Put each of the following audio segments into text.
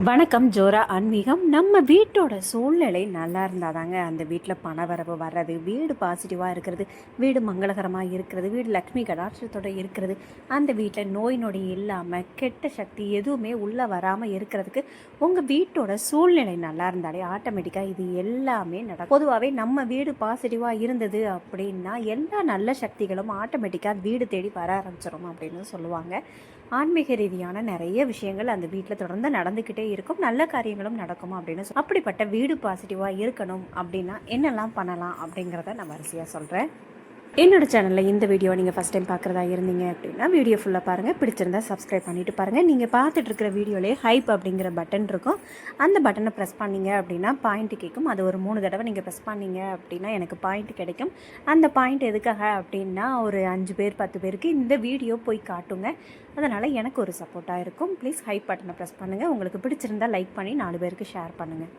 வணக்கம். ஜோரா ஆன்மீகம். நம்ம வீட்டோட சூழ்நிலை நல்லா இருந்தால் தாங்க அந்த வீட்டில் பணவரவு வர்றது, வீடு பாசிட்டிவாக இருக்கிறது, வீடு மங்களகரமாக இருக்கிறது, வீடு லக்ஷ்மி கடாட்சத்தோடு இருக்கிறது, அந்த வீட்டில் நோய் நொடி இல்லாமல் கெட்ட சக்தி எதுவுமே உள்ளே வராமல் இருக்கிறதுக்கு உங்கள் வீட்டோட சூழ்நிலை நல்லா இருந்தாலே ஆட்டோமேட்டிக்காக இது எல்லாமே நடக்கும். பொதுவாகவே நம்ம வீடு பாசிட்டிவாக இருந்தது அப்படின்னா எல்லா நல்ல சக்திகளும் ஆட்டோமேட்டிக்காக வீடு தேடி வர ஆரம்பிச்சிடும் அப்படின்னு சொல்லுவாங்க. ஆன்மீக ரீதியான நிறைய விஷயங்கள் அந்த வீட்டில் தொடர்ந்து நடந்துக்கிட்டே இருக்கும், நல்ல காரியங்களும் நடக்கும் அப்படின்னு அப்படிப்பட்ட வீடு பாசிட்டிவாக இருக்கணும் அப்படின்னா என்னெல்லாம் பண்ணலாம் அப்படிங்கிறத நான் வரிசையாக சொல்கிறேன். என்னோட சேனலில் இந்த வீடியோ நீங்கள் ஃபஸ்ட் டைம் பார்க்குறதா இருந்தீங்க அப்படின்னா வீடியோ ஃபுல்லாக பாருங்கள். பிடிச்சிருந்தா சப்ஸ்கிரைப் பண்ணிவிட்டு பாருங்கள். நீங்கள் பார்த்துட்டு இருக்கிற வீடியோலேயே ஹைப் அப்படிங்கிற பட்டன் இருக்கும். அந்த பட்டனை ப்ரெஸ் பண்ணிங்க அப்படின்னா பாயிண்ட் கேட்கும். அது ஒரு 3 தடவை நீங்கள் ப்ரெஸ் பண்ணிங்க அப்படின்னா எனக்கு பாயிண்ட் கிடைக்கும். அந்த பாயிண்ட் எதுக்காக அப்படின்னா ஒரு 5 பேர் 10 பேருக்கு இந்த வீடியோ போய் காட்டுங்க. அதனால் எனக்கு ஒரு சப்போர்ட்டாக இருக்கும். ப்ளீஸ் ஹைப் பட்டனை ப்ரெஸ் பண்ணுங்கள். உங்களுக்கு பிடிச்சிருந்தால் லைக் பண்ணி 4 பேருக்கு ஷேர் பண்ணுங்கள்.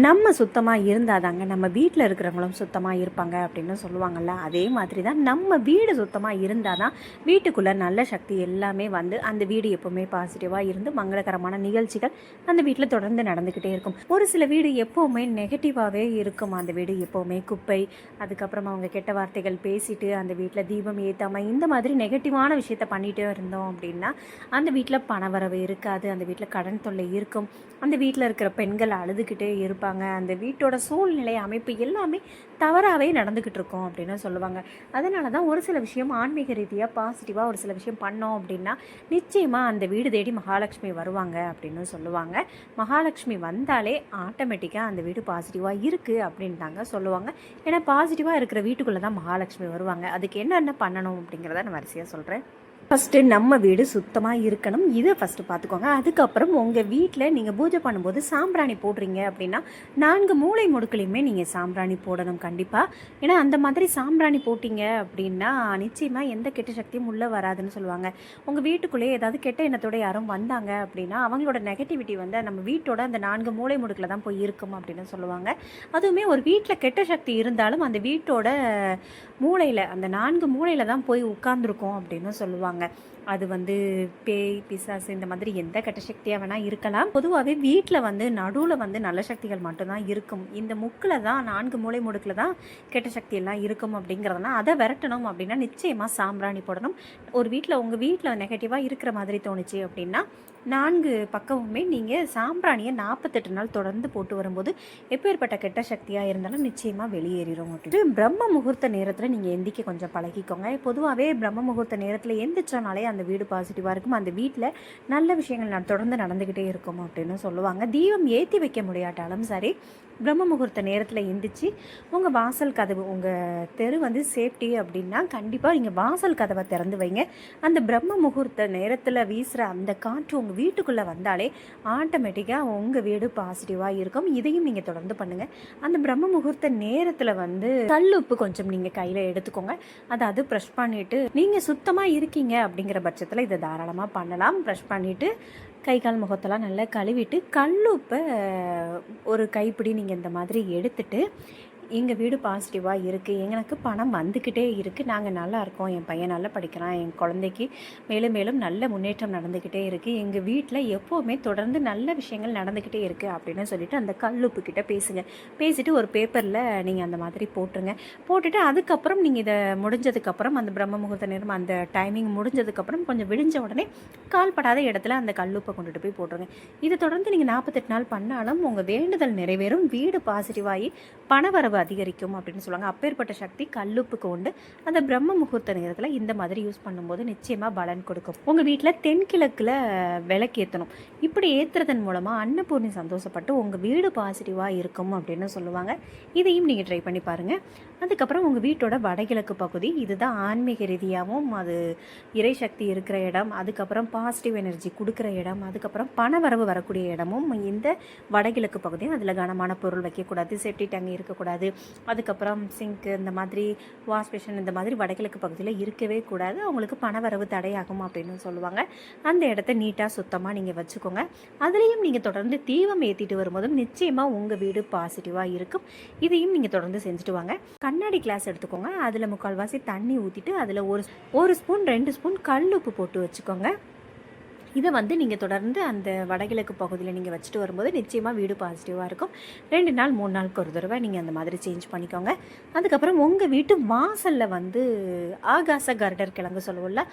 நம்ம சுத்தமாக இருந்தால் தாங்க நம்ம வீட்டில் இருக்கிறவங்களும் சுத்தமாக இருப்பாங்க அப்படின்னு சொல்லுவாங்கள்ல, அதே மாதிரி தான் நம்ம வீடு சுத்தமாக இருந்தால் தான் வீட்டுக்குள்ளே நல்ல சக்தி எல்லாமே வந்து அந்த வீடு எப்போவுமே பாசிட்டிவாக இருந்து மங்களகரமான நிகழ்ச்சிகள் அந்த வீட்டில் தொடர்ந்து நடந்துக்கிட்டே இருக்கும். ஒரு சில வீடு எப்போவுமே நெகட்டிவாகவே இருக்கும். அந்த வீடு எப்போவுமே குப்பை, அதுக்கப்புறம் அவங்க கெட்ட வார்த்தைகள் பேசிட்டு அந்த வீட்டில் தீபம் ஏற்றாமல் இந்த மாதிரி நெகட்டிவான விஷயத்த பண்ணிகிட்டே இருந்தோம் அப்படின்னா அந்த வீட்டில் பணவரவு இருக்காது, அந்த வீட்டில் கடன் தொல்லை இருக்கும், அந்த வீட்டில் இருக்கிற பெண்கள் அழுதுகிட்டே இருப்பாங்க, அந்த வீட்டோட சூழ்நிலை அமைப்பு எல்லாமே தவறாகவே நடந்துக்கிட்டு இருக்கோம் அப்படின்னு சொல்லுவாங்க. அதனால தான் ஒரு சில விஷயம் ஆன்மீக ரீதியாக பாசிட்டிவாக ஒரு சில விஷயம் பண்ணோம் அப்படின்னா நிச்சயமாக அந்த வீடு தேடி மகாலட்சுமி வருவாங்க அப்படின்னு சொல்லுவாங்க. மகாலட்சுமி வந்தாலே ஆட்டோமேட்டிக்காக அந்த வீடு பாசிட்டிவாக இருக்குது அப்படின்னு தாங்க சொல்லுவாங்க. ஏன்னா பாசிட்டிவாக இருக்கிற வீட்டுக்குள்ளே தான் மகாலட்சுமி வருவாங்க. அதுக்கு என்னென்ன பண்ணணும் அப்படிங்கிறத நான் வரிசையாக சொல்கிறேன். ஃபஸ்ட்டு நம்ம வீடு சுத்தமாக இருக்கணும், இதை ஃபஸ்ட்டு பார்த்துக்கோங்க. அதுக்கப்புறம் உங்கள் வீட்டில் நீங்கள் பூஜை பண்ணும்போது சாம்பிராணி போடுறீங்க அப்படின்னா 4 மூலை முடுக்குலையுமே நீங்கள் சாம்பிராணி போடணும் கண்டிப்பாக. ஏன்னா அந்த மாதிரி சாம்பிராணி போட்டிங்க அப்படின்னா நிச்சயமாக எந்த கெட்ட சக்தியும் உள்ளே வராதுன்னு சொல்லுவாங்க. உங்கள் வீட்டுக்குள்ளேயே ஏதாவது கெட்ட எண்ணத்தோடு யாரும் வந்தாங்க அப்படின்னா அவங்களோட நெகட்டிவிட்டி வந்து நம்ம வீட்டோட அந்த 4 மூலை முடுக்கில் தான் போய் இருக்கும் அப்படின்னு சொல்லுவாங்க. அதுவுமே ஒரு வீட்டில் கெட்ட சக்தி இருந்தாலும் அந்த வீட்டோட மூளையில் அந்த 4 மூலையில் தான் போய் உட்கார்ந்துருக்கோம் அப்படின்னு சொல்லுவாங்க. அது வந்து பேய் பிசாசு இந்த மாதிரி எந்த கெட்ட சக்தியாக வேணால் இருக்கலாம். பொதுவாகவே வீட்டில் வந்து நடுவில் வந்து நல்ல சக்திகள் மட்டும்தான் இருக்கும். இந்த முக்கில் தான் 4 மூலை முடுக்கில் தான் கெட்ட சக்தி எல்லாம் இருக்கும். அப்படிங்கிறதுனா அதை விரட்டணும் அப்படின்னா நிச்சயமாக சாம்பிராணி போடணும். ஒரு வீட்டில் உங்கள் வீட்டில் நெகட்டிவாக இருக்கிற மாதிரி தோணுச்சு அப்படின்னா 4 பக்கமுமே நீங்கள் சாம்பிராணியை 48 நாள் தொடர்ந்து போட்டு வரும்போது எப்பேற்பட்ட கெட்ட சக்தியாக இருந்தாலும் நிச்சயமாக வெளியேறிடும். அப்படின்னு பிரம்ம முகூர்த்த நேரத்தில் நீங்கள் எந்திக்க கொஞ்சம் பழகிக்கோங்க. பொதுவாகவே பிரம்ம முகூர்த்த நேரத்தில் எந்திரிச்சோனாலே அந்த வீடு பாசிட்டிவாக இருக்கும், அந்த வீட்டில் நல்ல விஷயங்கள் தொடர்ந்து நடந்துக்கிட்டே இருக்கும் அப்படின்னு சொல்லுவாங்க. தீபம் ஏற்றி வைக்க முடியாட்டாலும் சரி, பிரம்ம முகூர்த்த நேரத்தில் எந்திரிச்சு உங்கள் வாசல் கதவு, உங்கள் தெரு வந்து சேஃப்டி அப்படின்னா கண்டிப்பாக நீங்கள் வாசல் கதவை திறந்து வைங்க. அந்த பிரம்ம முகூர்த்த நேரத்தில் வீசுகிற அந்த காற்று உங்கள் வீட்டுக்குள்ளே வந்தாலே ஆட்டோமேட்டிக்காக உங்கள் வீடு பாசிட்டிவாக இருக்கும். இதையும் நீங்கள் தொடர்ந்து பண்ணுங்கள். அந்த பிரம்ம முகூர்த்த நேரத்தில் வந்து கல்லுப்பு கொஞ்சம் நீங்கள் கையில் எடுத்துக்கோங்க. அதாவது ப்ரஷ் பண்ணிவிட்டு நீங்கள் சுத்தமாக இருக்கீங்க அப்படிங்கிற பட்சத்தில் இதை தாராளமாக பண்ணலாம். ப்ரஷ் பண்ணிவிட்டு கை கால் முகத்தெல்லாம் நல்லா கழுவிட்டு கல்லுப்பை ஒரு கைப்பிடி நீங்கள் இந்த மாதிரி எடுத்துட்டு, எங்கள் வீடு பாசிட்டிவாக இருக்குது, எனக்கு பணம் வந்துக்கிட்டே இருக்குது, நாங்கள் நல்லா இருக்கோம், என் பையன் நல்லா படிக்கிறான், என் குழந்தைக்கு மேலும் மேலும் நல்ல முன்னேற்றம் நடந்துக்கிட்டே இருக்குது, எங்கள் வீட்டில் எப்போவுமே தொடர்ந்து நல்ல விஷயங்கள் நடந்துக்கிட்டே இருக்குது அப்படின்னு சொல்லிட்டு அந்த கல்லுப்புக்கிட்ட பேசுங்க. பேசிட்டு ஒரு பேப்பரில் நீங்கள் அந்த மாதிரி போட்டுருங்க. போட்டுட்டு அதுக்கப்புறம் நீங்கள் இதை முடிஞ்சதுக்கப்புறம் அந்த பிரம்ம முகூர்த்த நேரம் அந்த டைமிங் முடிஞ்சதுக்கப்புறம் கொஞ்சம் விடிஞ்ச உடனே கால்படாத இடத்துல அந்த கல்லுப்பை கொண்டுட்டு போய் போட்டுருங்க. இதை தொடர்ந்து நீங்கள் 48 நாள் பண்ணாலும் உங்கள் வேண்டுதல் நிறைவேறும், வீடு பாசிட்டிவாகி பணவரவு அதிகரிக்கும் அப்படின்னு சொல்லுவாங்க. அப்பேற்பட்ட சக்தி கல்லுப்புக்கு உண்டு. அந்த பிரம்ம முகூர்த்த நேரத்தில் இந்த மாதிரி யூஸ் பண்ணும்போது நிச்சயமாக பலன் கொடுக்கும். உங்கள் வீட்டில் தென்கிழக்கில் விளக்கு ஏற்றணும். இப்படி ஏற்றுறதன் மூலமாக அன்னபூர்ணி சந்தோஷப்பட்டு உங்கள் வீடு பாசிட்டிவாக இருக்கும் அப்படின்னு சொல்லுவாங்க. இதையும் நீங்கள் ட்ரை பண்ணி பாருங்கள். அதுக்கப்புறம் உங்கள் வீட்டோட வடகிழக்கு பகுதி, இதுதான் ஆன்மீக ரீதியாகவும் அது இறை சக்தி இருக்கிற இடம், அதுக்கப்புறம் பாசிட்டிவ் எனர்ஜி கொடுக்குற இடம், அதுக்கப்புறம் பணவரவு வரக்கூடிய இடமும் இந்த வடகிழக்கு பகுதியும். அதில் கனமான பொருள் வைக்கக்கூடாது, சேஃப்டி டேங்க் இருக்கக்கூடாது, அதுக்கப்புறம் சிங்க்கு இந்த மாதிரி வாஷ் பேஷன் இந்த மாதிரி வடகிழக்கு பகுதியில் இருக்கவே கூடாது. அவங்களுக்கு பணவரவு தடையாகும் அப்படின்னு சொல்லுவாங்க. அந்த இடத்த நீட்டாக சுத்தமாக நீங்கள் வச்சுக்கோங்க. அதுலேயும் நீங்கள் தொடர்ந்து தீபம் ஏற்றிட்டு வரும்போதும் நிச்சயமாக உங்கள் வீடு பாசிட்டிவாக இருக்கும். இதையும் நீங்கள் தொடர்ந்து செஞ்சுட்டு வாங்க. கண்ணாடி கிளாஸ் எடுத்துக்கோங்க. அதில் 3/4 தண்ணி ஊற்றிட்டு அதில் ஒரு ஸ்பூன் 2 ஸ்பூன் கல் உப்பு போட்டு வச்சுக்கோங்க. இதை வந்து நீங்கள் தொடர்ந்து அந்த வடகிழக்கு பகுதியில் நீங்கள் வச்சுட்டு வரும்போது நிச்சயமாக வீடு பாசிட்டிவாக இருக்கும். 2 நாள் 3 நாளுக்கு ஒரு தடவை நீங்கள் அந்த மாதிரி சேஞ்ச் பண்ணிக்கோங்க. அதுக்கப்புறம் உங்கள் வீட்டு வாசலில் வந்து ஆகாச கருடர் கிழங்கு சொல்லுவோம்ல,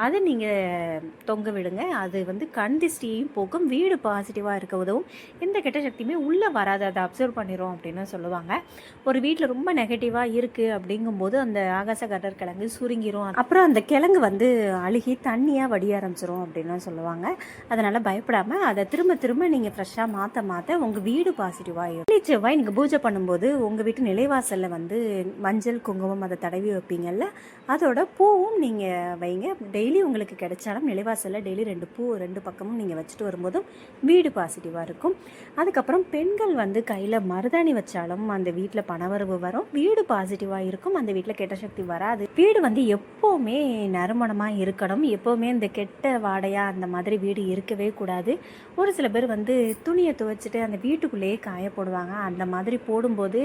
அதை நீங்கள் தொங்க விடுங்க. அது வந்து கண் திஷ்டியையும் போக்கும், வீடு பாசிட்டிவாக இருக்க உதவும், எந்த கெட்ட சக்தியுமே உள்ளே வராது, அதை அப்சர்வ் பண்ணிடும் அப்படின்னு சொல்லுவாங்க. ஒரு வீட்டில் ரொம்ப நெகட்டிவாக இருக்குது அப்படிங்கும்போது அந்த ஆகாச கருடர் கிழங்கு சுருங்கிரும். அப்புறம் அந்த கிழங்கு வந்து அழுகி தண்ணியாக வடிய ஆரம்பிச்சிரும் அப்படின்னு சொல்லுவாங்க. அதனால் பயப்படாமல் அதை திரும்ப திரும்ப நீங்கள் ஃப்ரெஷ்ஷாக மாற்ற உங்கள் வீடு பாசிட்டிவாகிடும். வெள்ளி செவ்வாய் நீங்கள் பூஜை பண்ணும்போது உங்கள் வீட்டு நிலைவாசலில் வந்து மஞ்சள் குங்குமம் அதை தடவி வைப்பீங்கள்ல, அதோட பூவும் நீங்கள் வைங்க. டெய்லி உங்களுக்கு கிடைச்சாலும் நிலைவாசலில் டெய்லி 2 பூ 2 பக்கமும் நீங்கள் வச்சுட்டு வரும்போதும் வீடு பாசிட்டிவாக இருக்கும். அதுக்கப்புறம் பெண்கள் வந்து கையில் மருதாணி வச்சாலும் அந்த வீட்டில் பணவரவு வரும், வீடு பாசிட்டிவாக இருக்கும், அந்த வீட்டில் கெட்ட சக்தி வராது. வீடு வந்து எப்போவுமே நறுமணமாக இருக்கணும், எப்போவுமே இந்த கெட்ட வாடையாக அந்த மாதிரி வீடு இருக்கவே கூடாது. ஒரு சில பேர் வந்து துணியை துவைச்சிட்டு அந்த வீட்டுக்குள்ளேயே காய போடுவாங்க. அந்த மாதிரி போடும்போது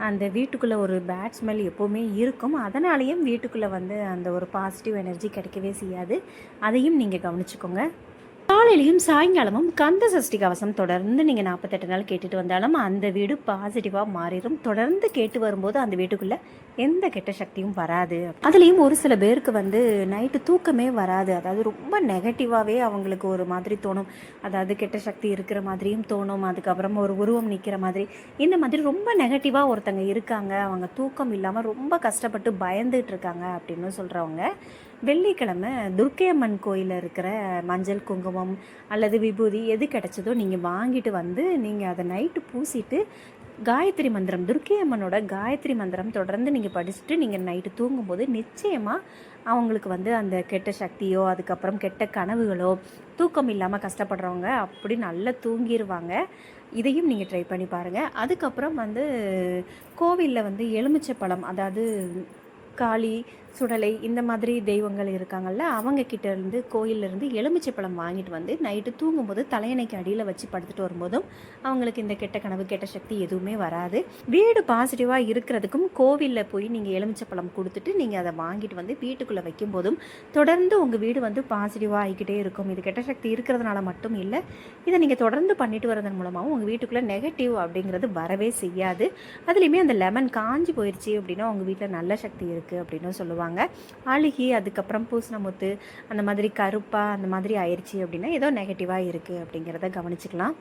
அந்த வீட்டுக்குள்ளே ஒரு பேட் ஸ்மெல் எப்போவுமே இருக்கும். அதனாலேயும் வீட்டுக்குள்ளே வந்து அந்த ஒரு பாசிட்டிவ் எனர்ஜி கிடைக்கவே செய்யாது. அதையும் நீங்கள் கவனிச்சுக்கோங்க. காலையிலையும் சாயங்காலமும் கந்த சஷ்டி கவசம் தொடர்ந்து நீங்கள் 48 நாள் கேட்டுட்டு வந்தாலும் அந்த வீடு பாசிட்டிவாக மாறிடும். தொடர்ந்து கேட்டு வரும்போது அந்த வீட்டுக்குள்ளே எந்த கெட்ட சக்தியும் வராது. அதுலேயும் ஒரு சில பேருக்கு வந்து நைட்டு தூக்கமே வராது, அதாவது ரொம்ப நெகட்டிவாகவே அவங்களுக்கு ஒரு மாதிரி தோணும், அதாவது கெட்ட சக்தி இருக்கிற மாதிரியும் தோணும். அதுக்கப்புறம் ஒரு உருவம் நிற்கிற மாதிரி, இந்த மாதிரி ரொம்ப நெகட்டிவாக ஒருத்தங்க இருக்காங்க, அவங்க தூக்கம் இல்லாமல் ரொம்ப கஷ்டப்பட்டு பயந்துட்டு இருக்காங்க அப்படின்னு சொல்கிறவங்க வெள்ளிக்கிழமை துர்க்கை அம்மன் கோயிலில் இருக்கிற மஞ்சள் குங்குமம் அல்லது விபூதி எது கிடைச்சதோ நீங்கள் வாங்கிட்டு வந்து நீங்கள் அதை நைட்டு பூசிட்டு காயத்ரி மந்திரம், துர்க்கை அம்மனோட காயத்ரி மந்திரம் தொடர்ந்து நீங்கள் படிச்சுட்டு நீங்கள் நைட்டு தூங்கும்போது நிச்சயமாக அவங்களுக்கு வந்து அந்த கெட்ட சக்தியோ அதுக்கப்புறம் கெட்ட கனவுகளோ, தூக்கம் இல்லாமல் கஷ்டப்படுறவங்க அப்படி நல்லா தூங்கிடுவாங்க. இதையும் நீங்கள் ட்ரை பண்ணி பாருங்கள். அதுக்கப்புறம் வந்து கோவிலில் வந்து எலுமிச்சை பழம், அதாவது காளி, சுடலை இந்த மாதிரி தெய்வங்கள் இருக்காங்கல்ல, அவங்க கிட்டேருந்து கோயிலேருந்து எலுமிச்சை பழம் வாங்கிட்டு வந்து நைட்டு தூங்கும்போது தலையணைக்கு அடியில் வச்சு படுத்துட்டு வரும்போதும் அவங்களுக்கு இந்த கெட்ட கனவு கெட்ட சக்தி எதுவுமே வராது. வீடு பாசிட்டிவாக இருக்கிறதுக்கும் கோவிலில் போய் நீங்கள் எலுமிச்சை பழம் கொடுத்துட்டு நீங்கள் அதை வாங்கிட்டு வந்து வீட்டுக்குள்ளே வைக்கும்போதும் தொடர்ந்து உங்கள் வீடு வந்து பாசிட்டிவாக ஆகிக்கிட்டே இருக்கும். இது கெட்ட சக்தி இருக்கிறதுனால மட்டும் இல்லை, இதை நீங்கள் தொடர்ந்து பண்ணிட்டு வரதன் மூலமாகவும் உங்கள் வீட்டுக்குள்ளே நெகட்டிவ் அப்படிங்கிறது வரவே செய்யாது. அதுலேயுமே அந்த லெமன் காஞ்சி போயிடுச்சு அப்படின்னா உங்கள் வீட்டில் நல்ல சக்தி இருக்குது அப்படின்னு சொல்லுவாங்க. அழுகி அதுக்கப்புறம் பூசணமுத்து அந்த மாதிரி கருப்பாக அந்த மாதிரி ஆயிடுச்சு அப்படின்னா ஏதோ நெகட்டிவாக இருக்குது அப்படிங்கிறத கவனிச்சுக்கலாம்.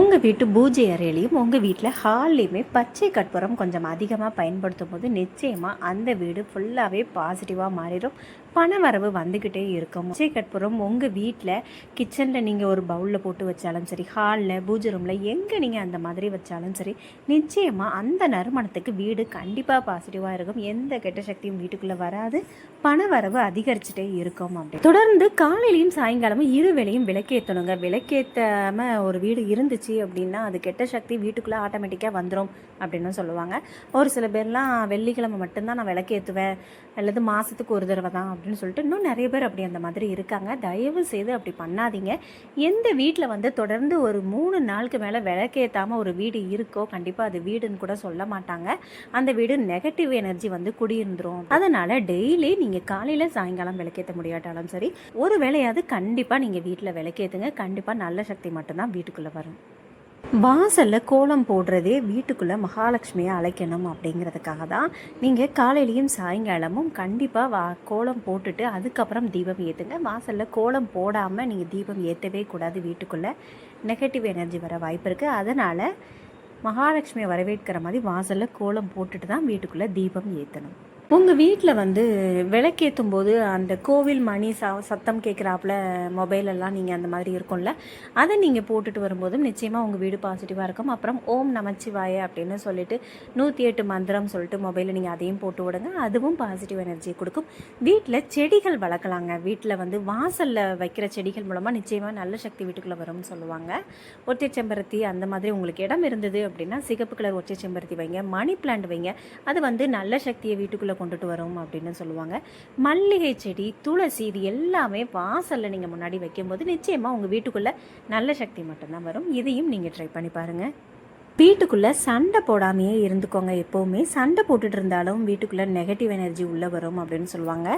உங்கள் வீட்டு பூஜை அறையிலையும் உங்கள் வீட்டில் ஹால்லையுமே பச்சை கற்பூரம் கொஞ்சம் அதிகமாக பயன்படுத்தும் போது நிச்சயமாக அந்த வீடு ஃபுல்லாகவே பாசிட்டிவாக மாறிடும், பண வரவு வந்துக்கிட்டே இருக்கும். பச்சை கற்பூரம் உங்கள் வீட்டில் கிச்சனில் நீங்கள் ஒரு பவுலில் போட்டு வச்சாலும் சரி, ஹாலில் பூஜை ரூமில் எங்கே நீங்கள் அந்த மாதிரி வச்சாலும் சரி, நிச்சயமாக அந்த நறுமணத்துக்கு வீடு கண்டிப்பாக பாசிட்டிவாக இருக்கும், எந்த கெட்ட சக்தியும் வீட்டுக்குள்ளே வராது, பண வரவு அதிகரிச்சுட்டே இருக்கும். அப்படி தொடர்ந்து காலையிலையும் சாயங்காலமும் இருவேளையும் விளக்கேற்றணுங்க. விளக்கேற்றாமல் ஒரு வீடு இருந்துச்சு அப்படின்னா அது கெட்ட சக்தி வீட்டுக்குள்ளே ஆட்டோமேட்டிக்காக வந்துடும் அப்படின்னு சொல்லுவாங்க. ஒரு சில பேர்லாம் வெள்ளிக்கிழமை மட்டும்தான் நான் விளக்கேற்றுவேன் அல்லது மாதத்துக்கு ஒரு தடவை தான் அப்படின்னு சொல்லிட்டு இன்னும் நிறைய பேர் அப்படி அந்த மாதிரி இருக்காங்க. தயவு செய்து அப்படி பண்ணாதீங்க. எந்த வீட்டில் வந்து தொடர்ந்து ஒரு 3 நாளுக்கு மேலே விளக்கேற்றாமல் ஒரு வீடு இருக்கோ கண்டிப்பாக அது வீடுன்னு கூட சொல்ல மாட்டாங்க, அந்த வீடு நெகட்டிவ் எனர்ஜி வந்து குடியிருந்துடும். அதனால் டெய்லி நீங்கள் காலையில் சாயங்காலம் விளக்கேற்ற முடியாட்டாலும் சரி, ஒரு வேளையாவது கண்டிப்பாக நீங்கள் வீட்டில் விளக்கேற்றுங்க. கண்டிப்பாக நல்ல சக்தி மட்டும்தான் வீட்டுக்குள்ளே வரும். வாசலில் கோலம் போடுறதே வீட்டுக்குள்ளே மகாலட்சுமியை அழைக்கணும் அப்படிங்கிறதுக்காக தான் நீங்கள் காலையிலையும் சாயங்காலமும் கண்டிப்பாக கோலம் போட்டுட்டு அதுக்கப்புறம் தீபம் ஏற்றுங்க. வாசலில் கோலம் போடாமல் நீங்கள் தீபம் ஏற்றவே கூடாது, வீட்டுக்குள்ளே நெகட்டிவ் எனர்ஜி வர வாய்ப்பு இருக்குது. அதனால் மகாலட்சுமியை வரவேற்கிற மாதிரி வாசலில் கோலம் போட்டுட்டு தான் வீட்டுக்குள்ளே தீபம் ஏற்றணும். உங்கள் வீட்டில் வந்து விளக்கேற்றும் போது அந்த கோவில் மணி சத்தம் கேட்குறாப்புல மொபைலெல்லாம் நீங்கள் அந்த மாதிரி இருக்கும்ல, அதை நீங்கள் போட்டுட்டு வரும்போதும் நிச்சயமாக உங்கள் வீடு பாசிட்டிவாக இருக்கும். அப்புறம் ஓம் நமச்சிவாய அப்படின்னு சொல்லிட்டு 108 மந்திரம் சொல்லிட்டு மொபைலில் நீங்கள் அதையும் போட்டு விடுங்க, அதுவும் பாசிட்டிவ் எனர்ஜியை கொடுக்கும். வீட்டில் செடிகள் வளர்க்கலாங்க. வீட்டில் வந்து வாசலில் வைக்கிற செடிகள் மூலமாக நிச்சயமாக நல்ல சக்தி வீட்டுக்குள்ளே வரும்னு சொல்லுவாங்க. ஒற்றை செம்பருத்தி அந்த மாதிரி உங்களுக்கு இடம் இருந்தது அப்படின்னா சிகப்பு கலர் ஒற்றை செம்பருத்தி வைங்க, மணி பிளான்ட் வைங்க, அது வந்து நல்ல சக்தியை வீட்டுக்குள்ளே கொண்டுட்டு வரும் அப்படின்னு சொல்லுவாங்க. மல்லிகை செடி, துளசி, இது எல்லாமே வாசலில் நீங்கள் முன்னாடி வைக்கும்போது நிச்சயமாக உங்கள் வீட்டுக்குள்ளே நல்ல சக்தி மட்டும்தான் வரும். இதையும் நீங்கள் ட்ரை பண்ணி பாருங்கள். வீட்டுக்குள்ளே சண்டை போடாமையே இருந்துக்கோங்க. எப்போவுமே சண்டை போட்டுட்டு இருந்தாலும் வீட்டுக்குள்ளே நெகட்டிவ் எனர்ஜி உள்ளே வரும் அப்படின்னு சொல்லுவாங்க.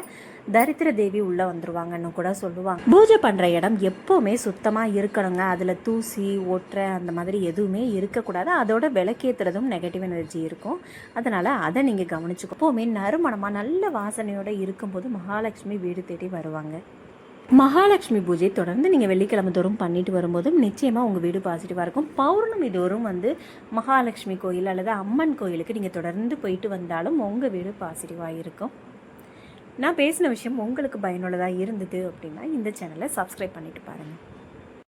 தரித்திர தேவி உள்ளே வந்துருவாங்கன்னு கூட சொல்லுவாங்க. பூஜை பண்ணுற இடம் எப்போவுமே சுத்தமாக இருக்கணுங்க. அதில் தூசி ஒற்றை அந்த மாதிரி எதுவுமே இருக்கக்கூடாது. அதோட விளக்கேற்றுறதும் நெகட்டிவ் எனர்ஜி இருக்கும். அதனால் அதை நீங்கள் கவனிச்சுக்கோ. எப்போவுமே நறுமணமாக நல்ல வாசனையோடு இருக்கும்போது மகாலட்சுமி வீடு தேடி வருவாங்க. மகாலட்சுமி பூஜை தொடர்ந்து நீங்கள் வெள்ளிக்கிழமை தோறும் பண்ணிட்டு வரும்போதும் நிச்சயமாக உங்கள் வீடு பாசிட்டிவாக இருக்கும். பௌர்ணமி தோறும் மகாலட்சுமி கோயில் அல்லது அம்மன் கோயிலுக்கு நீங்கள் தொடர்ந்து போயிட்டு வந்தாலும் உங்கள் வீடு பாசிட்டிவாக இருக்கும். நான் பேசின விஷயம் உங்களுக்கு பயனுள்ளதாக இருந்தது அப்படின்னா இந்த சேனலை சப்ஸ்கிரைப் பண்ணிட்டு பாருங்கள்.